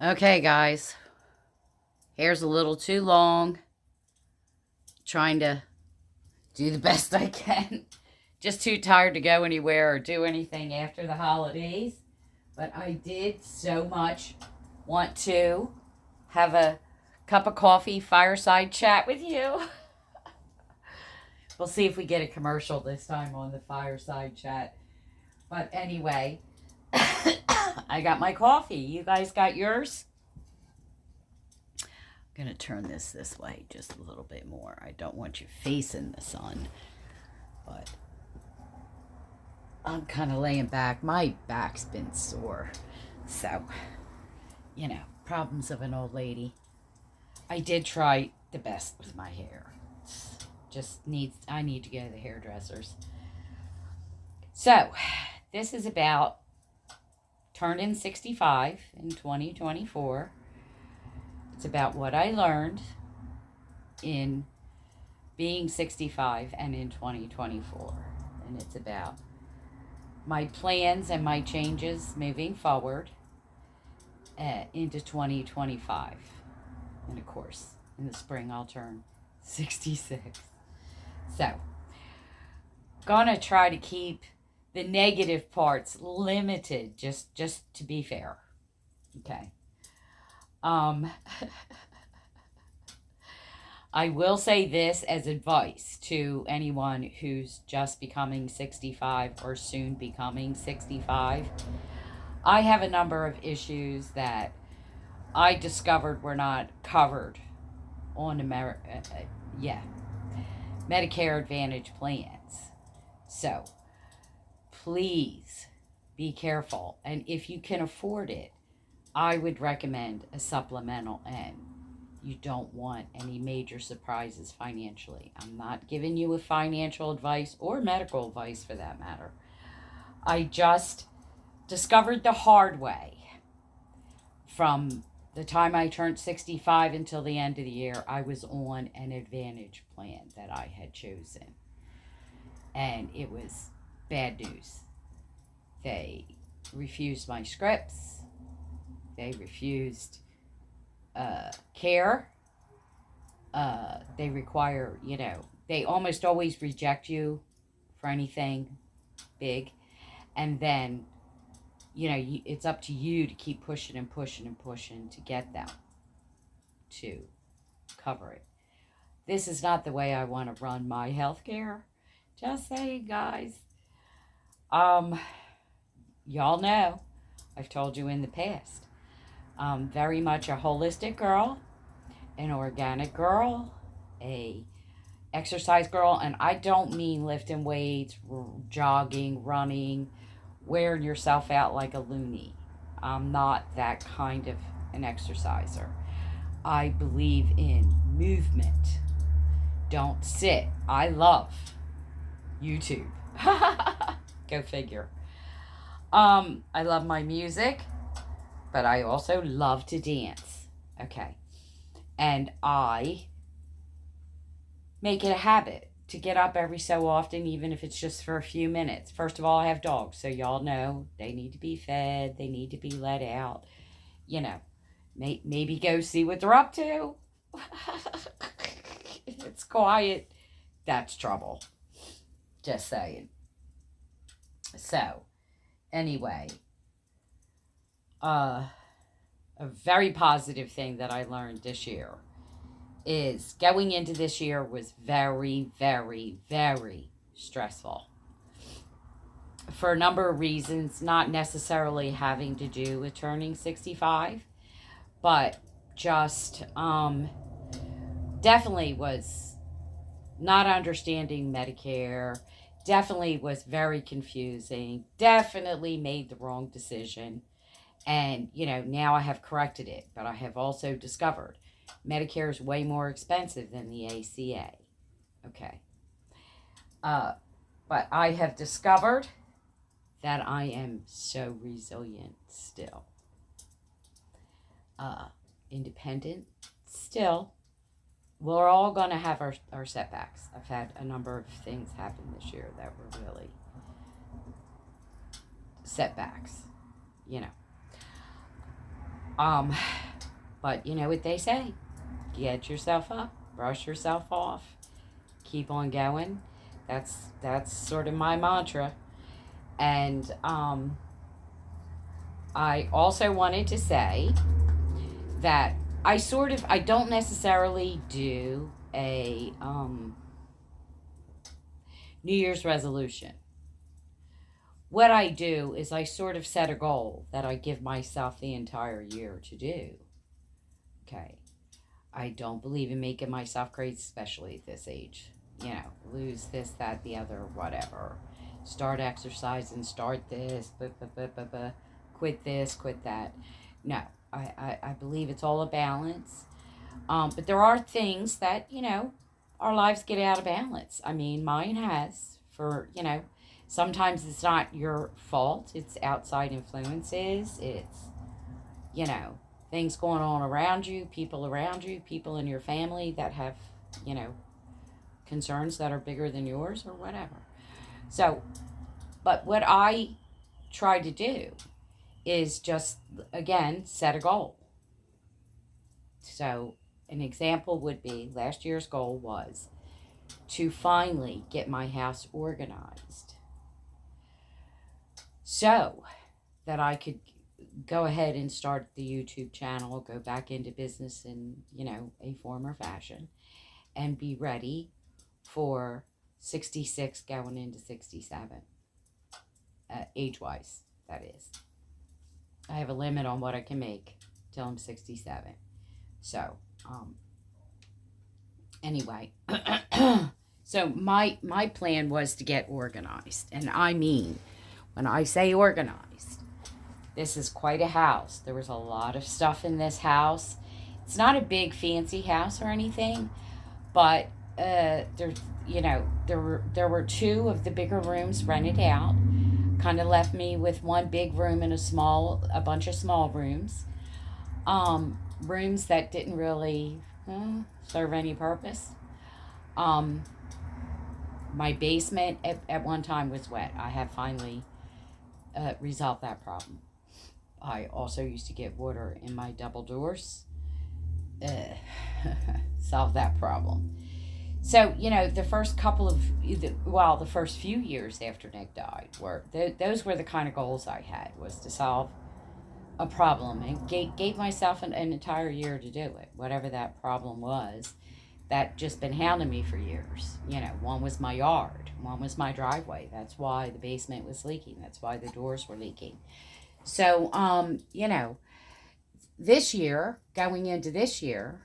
Okay, guys. Hair's a little too long. Trying to do the best I can. Just too tired to go anywhere or do anything after the holidays. But I did so much want to have a cup of coffee, fireside chat with you. We'll see if we get a commercial this time on the fireside chat. But anyway, I got my coffee. You guys got yours? I'm going to turn this way just a little bit more. I don't want you facing the sun, but I'm kind of laying back. My back's been sore. So, problems of an old lady. I did try the best with my hair. I need to go to the hairdressers. So, this is about turning 65 in 2024. It's about what I learned in being 65 and in 2024. And it's about my plans and my changes moving forward into 2025. And of course, in the spring, I'll turn 66. So, gonna try to keep the negative parts limited, just to be fair. Okay. I will say this as advice to anyone who's just becoming 65 or soon becoming 65. I have a number of issues that I discovered were not covered on Medicare Advantage plans. So, please be careful. And if you can afford it, I would recommend a supplemental N. You don't want any major surprises financially. I'm not giving you a financial advice or medical advice for that matter. I just discovered the hard way. From the time I turned 65 until the end of the year, I was on an Advantage plan that I had chosen. And it was bad news. They refused my scripts. They refused care. They require, they almost always reject you for anything big. And then, it's up to you to keep pushing and pushing and pushing to get them to cover it. This is not the way I want to run my healthcare. Just saying, guys. Y'all know, I've told you in the past, I'm very much a holistic girl, an organic girl, a exercise girl, and I don't mean lifting weights, jogging, running, wearing yourself out like a loony. I'm not that kind of an exerciser. I believe in movement. Don't sit. I love YouTube. Go figure. I love my music, but I also love to dance. Okay. And I make it a habit to get up every so often, even if it's just for a few minutes. First of all, I have dogs, so y'all know they need to be fed, they need to be let out. Maybe go see what they're up to. If it's quiet, that's trouble. Just saying. So, anyway, a very positive thing that I learned this year is going into this year was very, very, very stressful. For a number of reasons, not necessarily having to do with turning 65, but just definitely was not understanding Medicare, definitely was very confusing, definitely made the wrong decision. And, now I have corrected it, but I have also discovered Medicare is way more expensive than the ACA. Okay. But I have discovered that I am so resilient still. Independent still. We're all going to have our setbacks. I've had a number of things happen this year that were really setbacks. Um, but you know what they say: get yourself up, brush yourself off, keep on going. That's sort of my mantra. And I also wanted to say that I don't necessarily do a New Year's resolution. What I do is I sort of set a goal that I give myself the entire year to do. Okay. I don't believe in making myself crazy, especially at this age. You know, lose this, that, the other, whatever. Start exercising, start this, quit this, quit that. No, I believe it's all a balance. But there are things that, you know, our lives get out of balance. I mean, mine has for, you know, sometimes it's not your fault. It's outside influences. It's, you know, things going on around you, people in your family that have, you know, concerns that are bigger than yours or whatever. So, but what I try to do is just, again, set a goal. So, an example would be last year's goal was to finally get my house organized so that I could go ahead and start the YouTube channel, go back into business in, you know, a former fashion, and be ready for 66 going into 67, age wise, that is. I have a limit on what I can make till I'm 67. So, anyway, so my plan was to get organized. And I mean, when I say organized, this is quite a house. There was a lot of stuff in this house. It's not a big fancy house or anything, but there's, you know, there were two of the bigger rooms rented out. Kind of left me with one big room and a bunch of small rooms. Rooms that didn't really serve any purpose. Um, my basement at one time was wet. I have finally resolved that problem. I also used to get water in my double doors. Uh, solve that problem. So, you know, the first couple of, well, the first few years after Nick died those were the kind of goals I had, was to solve a problem, and gave myself an entire year to do it, whatever that problem was that just been hounding me for years. You know, one was my yard, one was my driveway. That's why the basement was leaking. That's why the doors were leaking. So, you know, this year, going into this year,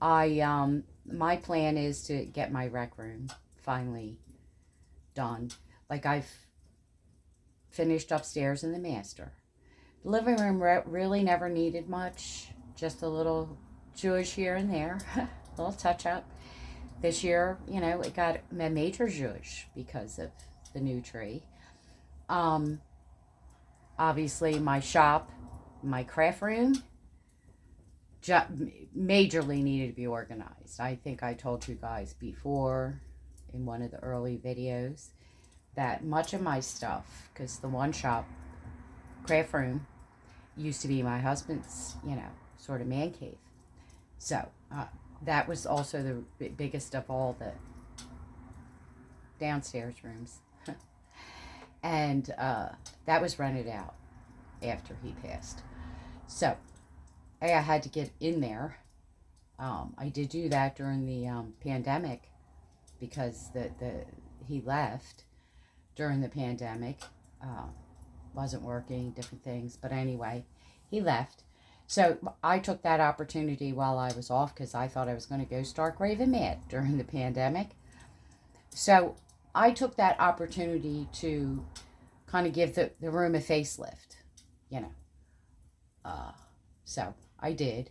my plan is to get my rec room finally done. Like, I've finished upstairs in the master. The living room really never needed much, just a little zhuzh here and there, a little touch up. This year, you know, it got a major zhuzh because of the new tree. Um, Obviously, my shop, my craft room, majorly needed to be organized. I think I told you guys before in one of the early videos that much of my stuff, because the one shop, craft room, used to be my husband's, you know, sort of man cave. So that was also the biggest of all the downstairs rooms. And that was rented out after he passed. So I had to get in there. I did do that during the pandemic because he left during the pandemic. Wasn't working, different things. But anyway, he left. So I took that opportunity while I was off because I thought I was going to go stark raving mad during the pandemic. So I took that opportunity to kind of give the room a facelift, you know. So I did.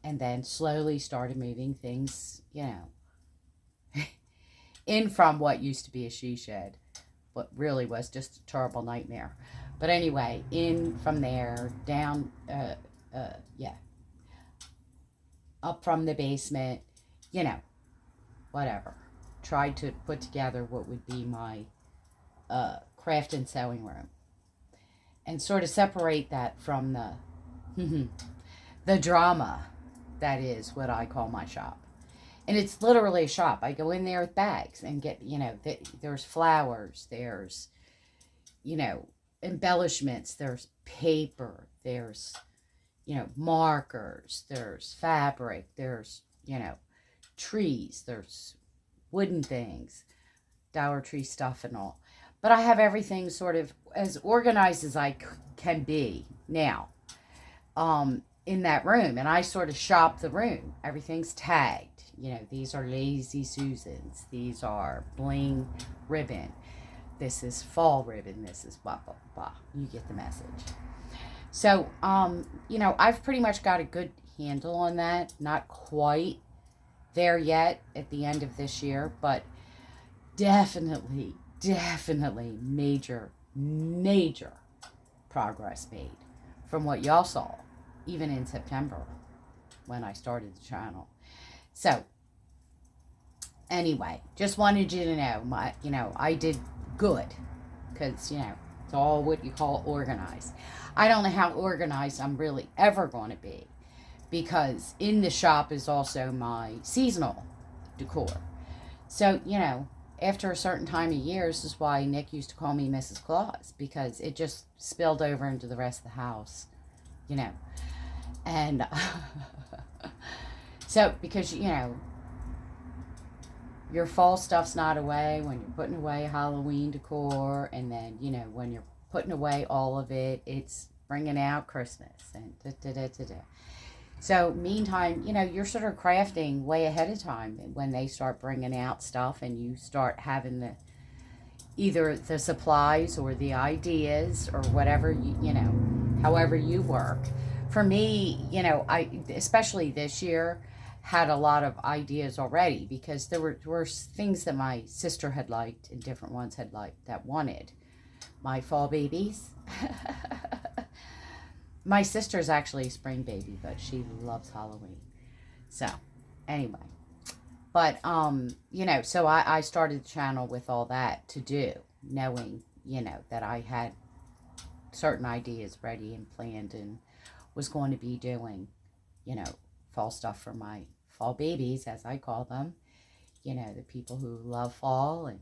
And then slowly started moving things, you know, in from what used to be a she shed, what really was just a terrible nightmare. But anyway, in from there, down, yeah, up from the basement, you know, whatever. Tried to put together what would be my craft and sewing room. and sort of separate that from the drama that is what I call my shop. And it's literally a shop. I go in there with bags and get, there's flowers, there's, embellishments, there's paper, there's, markers, there's fabric, there's, trees, there's wooden things, Dollar Tree stuff and all. But I have everything sort of as organized as I can be now in that room. And I sort of shop the room. Everything's tagged. These are Lazy Susans. These are bling ribbon. This is fall ribbon. This is blah, blah, blah. You get the message. So, I've pretty much got a good handle on that. Not quite there yet at the end of this year, but definitely major progress made from what y'all saw, even in September when I started the channel. So, anyway, just wanted you to know, I did good because, it's all what you call organized. I don't know how organized I'm really ever going to be because in the shop is also my seasonal decor. So, after a certain time of year, this is why Nick used to call me Mrs. Claus, because it just spilled over into the rest of the house, And so, because, your fall stuff's not away when you're putting away Halloween decor, and then, when you're putting away all of it, it's bringing out Christmas and da-da-da-da-da. So, meantime, you're sort of crafting way ahead of time when they start bringing out stuff and you start having either the supplies or the ideas or whatever, however you work. For me, I, especially this year, had a lot of ideas already because there were things that my sister had liked and different ones had liked that wanted. My fall babies. My sister's actually a spring baby, but she loves Halloween. So, anyway. But, so I started the channel with all that to do, knowing, that I had certain ideas ready and planned and was going to be doing, fall stuff for my fall babies, as I call them. The people who love fall and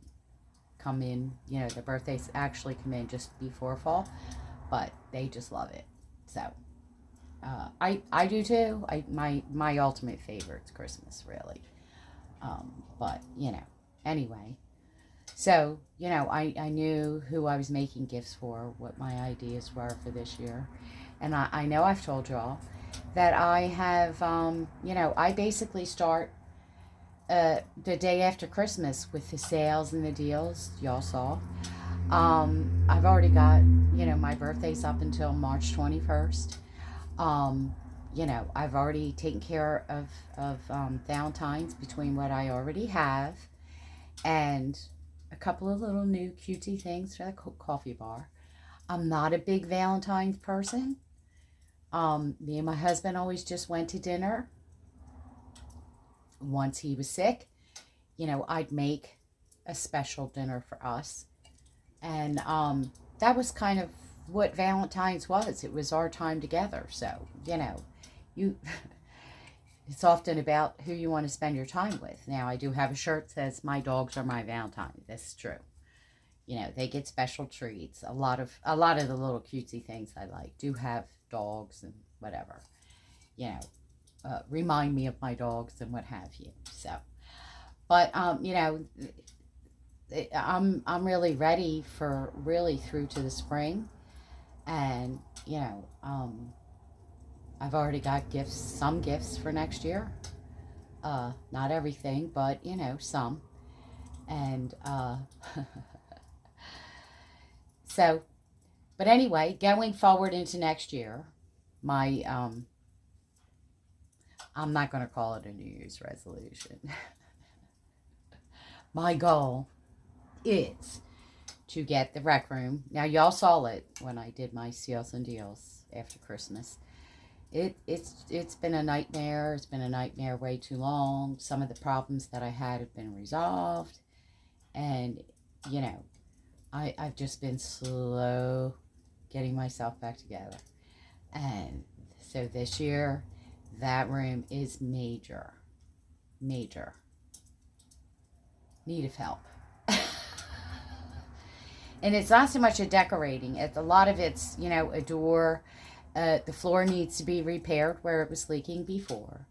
come in, their birthdays actually come in just before fall, but they just love it. So, I do too. My ultimate favorite's Christmas, really. But, anyway. So, I knew who I was making gifts for, what my ideas were for this year. And I know I've told y'all that I have, I basically start the day after Christmas with the sales and the deals y'all saw. I've already got, my birthday's up until March 21st. I've already taken care of Valentine's between what I already have and a couple of little new cutesy things for the coffee bar. I'm not a big Valentine's person. Me and my husband always just went to dinner. Once he was sick, I'd make a special dinner for us. And that was kind of what Valentine's was. It was our time together. So, it's often about who you want to spend your time with. Now, I do have a shirt that says, "My dogs are my Valentine." This is true. They get special treats. A lot of the little cutesy things I like do have dogs and whatever. Remind me of my dogs and what have you. So, but I'm really ready for really through to the spring, and I've already got some gifts for next year. Not everything, but some, and so. But anyway, going forward into next year, my I'm not going to call it a New Year's resolution. My goal is to get the rec room. Now, y'all saw it when I did my Seals and Deals after Christmas. It's been a nightmare. It's been a nightmare way too long. Some of the problems that I had have been resolved. And, I've just been slow getting myself back together. And so this year, that room is major, major need of help. And it's not so much a decorating. It's a lot of it's, a door. The floor needs to be repaired where it was leaking before.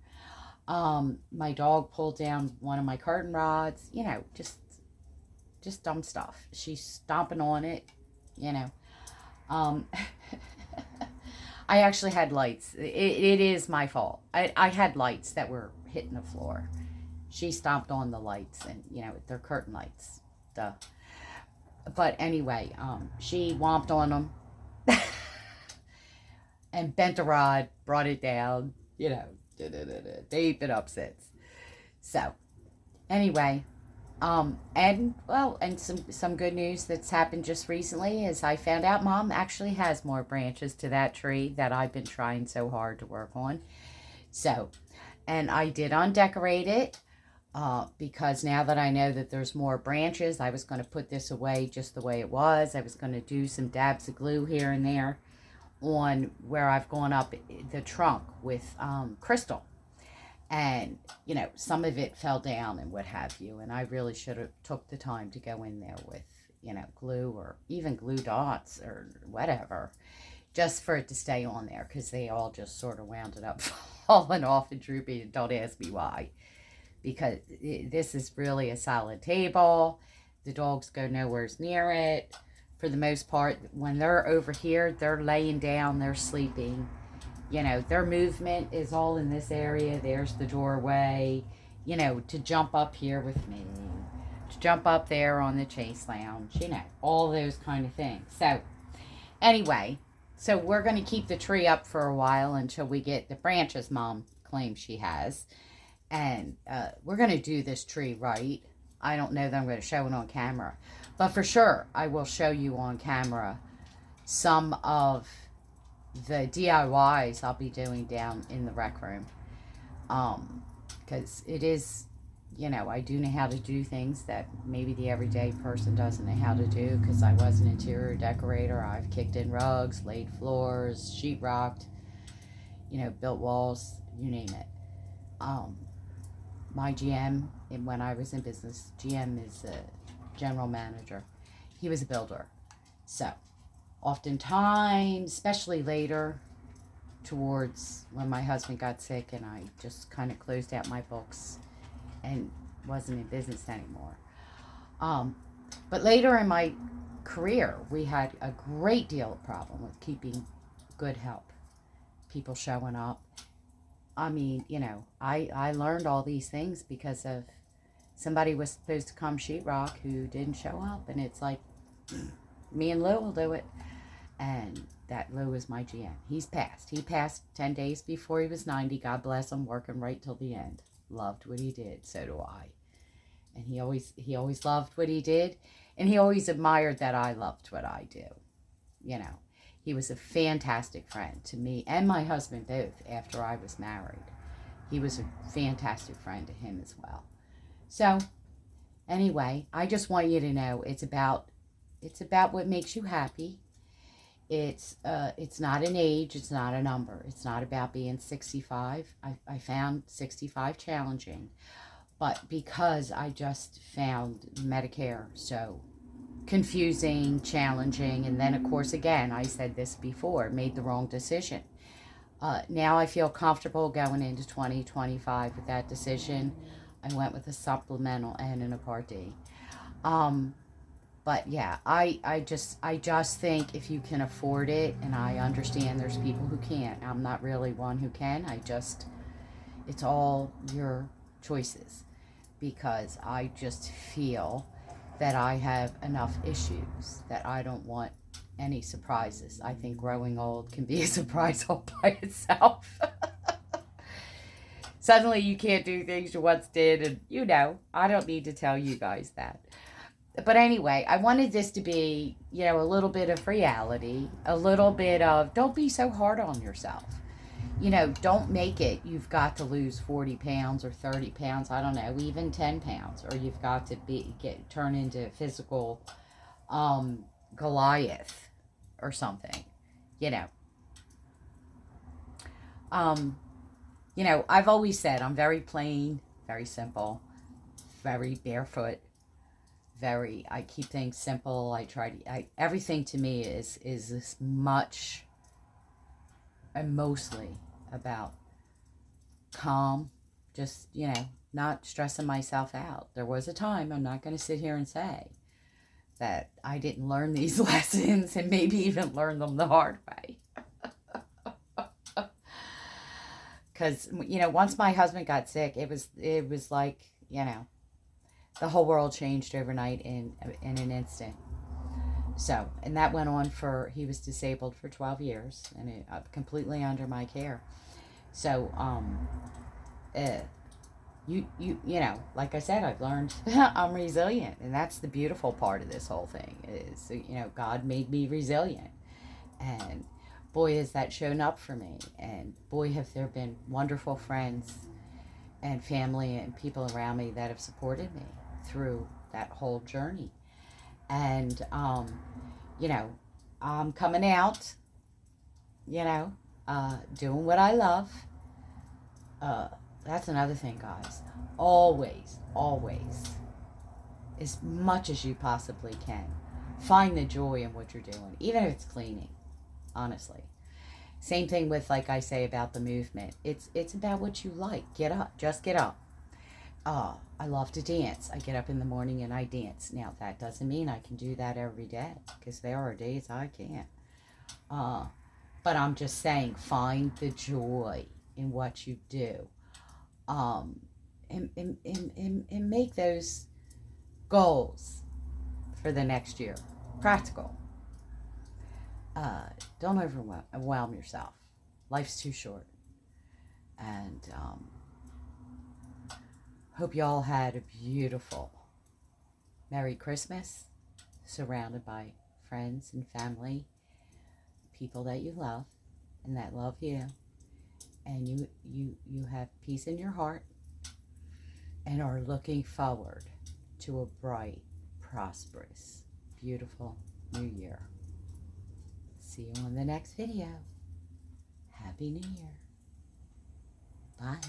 My dog pulled down one of my curtain rods. Just dumb stuff. She's stomping on it. Um, I actually had lights. It is my fault. I had lights that were hitting the floor. She stomped on the lights, and they're curtain lights. Duh. But anyway, she womped on them and bent a rod, brought it down. They've been upset. So anyway, and some good news that's happened just recently is I found out Mom actually has more branches to that tree that I've been trying so hard to work on. So, and I did undecorate it. Because now that I know that there's more branches, I was going to put this away just the way it was. I was going to do some dabs of glue here and there on where I've gone up the trunk with crystal. And, some of it fell down and what have you. And I really should have took the time to go in there with, glue or even glue dots or whatever, just for it to stay on there, because they all just sort of wound up falling off and drooping. And don't ask me why. Because this is really a solid table. The dogs go nowhere near it. For the most part, when they're over here, they're laying down, they're sleeping. Their movement is all in this area. There's the doorway. To jump up here with me. To jump up there on the chase lounge. All those kind of things. So, anyway, we're going to keep the tree up for a while until we get the branches Mom claims she has. And we're going to do this tree right. I don't know that I'm going to show it on camera. But for sure, I will show you on camera some of the DIYs I'll be doing down in the rec room. Because it is, I do know how to do things that maybe the everyday person doesn't know how to do. Because I was an interior decorator. I've kicked in rugs, laid floors, sheetrocked, built walls, you name it. My GM, when I was in business, GM is a general manager. He was a builder. So, oftentimes, especially later, towards when my husband got sick and I just kind of closed out my books and wasn't in business anymore. But later in my career, we had a great deal of problem with keeping good help. People showing up. I mean, I learned all these things because of somebody was supposed to come sheetrock who didn't show up. And it's like, me and Lou will do it. And that Lou is my GM. He's passed. He passed 10 days before he was 90. God bless him, working right till the end. Loved what he did. So do I. And he always loved what he did. And he always admired that I loved what I do. He was a fantastic friend to me and my husband both after I was married. He was a fantastic friend to him as well. So, anyway, I just want you to know it's about what makes you happy. It's not an age, it's not a number. It's not about being 65. I found 65 challenging, but because I just found Medicare so confusing, challenging, and then of course again, I said this before, made the wrong decision. Now I feel comfortable going into 2025 with that decision. I went with a supplemental and a Part D. But yeah, I just think if you can afford it, and I understand there's people who can't. I'm not really one who can. It's all your choices, because I just feel that I have enough issues that I don't want any surprises. I think growing old can be a surprise all by itself. Suddenly you can't do things you once did, and I don't need to tell you guys that. But anyway, I wanted this to be, a little bit of reality, a little bit of don't be so hard on yourself. Don't make it you've got to lose 40 pounds or 30 pounds, I don't know, even 10 pounds, or you've got to turn into physical Goliath or something. you know. I've always said I'm very plain, very simple, very barefoot, I keep things simple. Everything to me is as much and mostly about calm, just, not stressing myself out. There was a time, I'm not going to sit here and say that I didn't learn these lessons and maybe even learn them the hard way. Because, once my husband got sick, it was like, the whole world changed overnight in an instant. So, and that went on he was disabled for 12 years and completely under my care. So, like I said, I've learned I'm resilient, and that's the beautiful part of this whole thing is, God made me resilient, and boy, has that shown up for me, and boy, have there been wonderful friends and family and people around me that have supported me through that whole journey. And, I'm coming out, doing what I love. That's another thing, guys. Always, as much as you possibly can, find the joy in what you're doing, even if it's cleaning, honestly. Same thing with, like I say about the movement. It's about what you like. Get up. Just get up. I love to dance. I get up in the morning and I dance. Now, that doesn't mean I can do that every day, because there are days I can't. But I'm just saying, find the joy in what you do. And make those goals for the next year practical. Don't overwhelm yourself. Life's too short. And hope you all had a beautiful Merry Christmas, surrounded by friends and family, people that you love and that love you. And you have peace in your heart and are looking forward to a bright, prosperous, beautiful new year. See you on the next video. Happy New Year. Bye.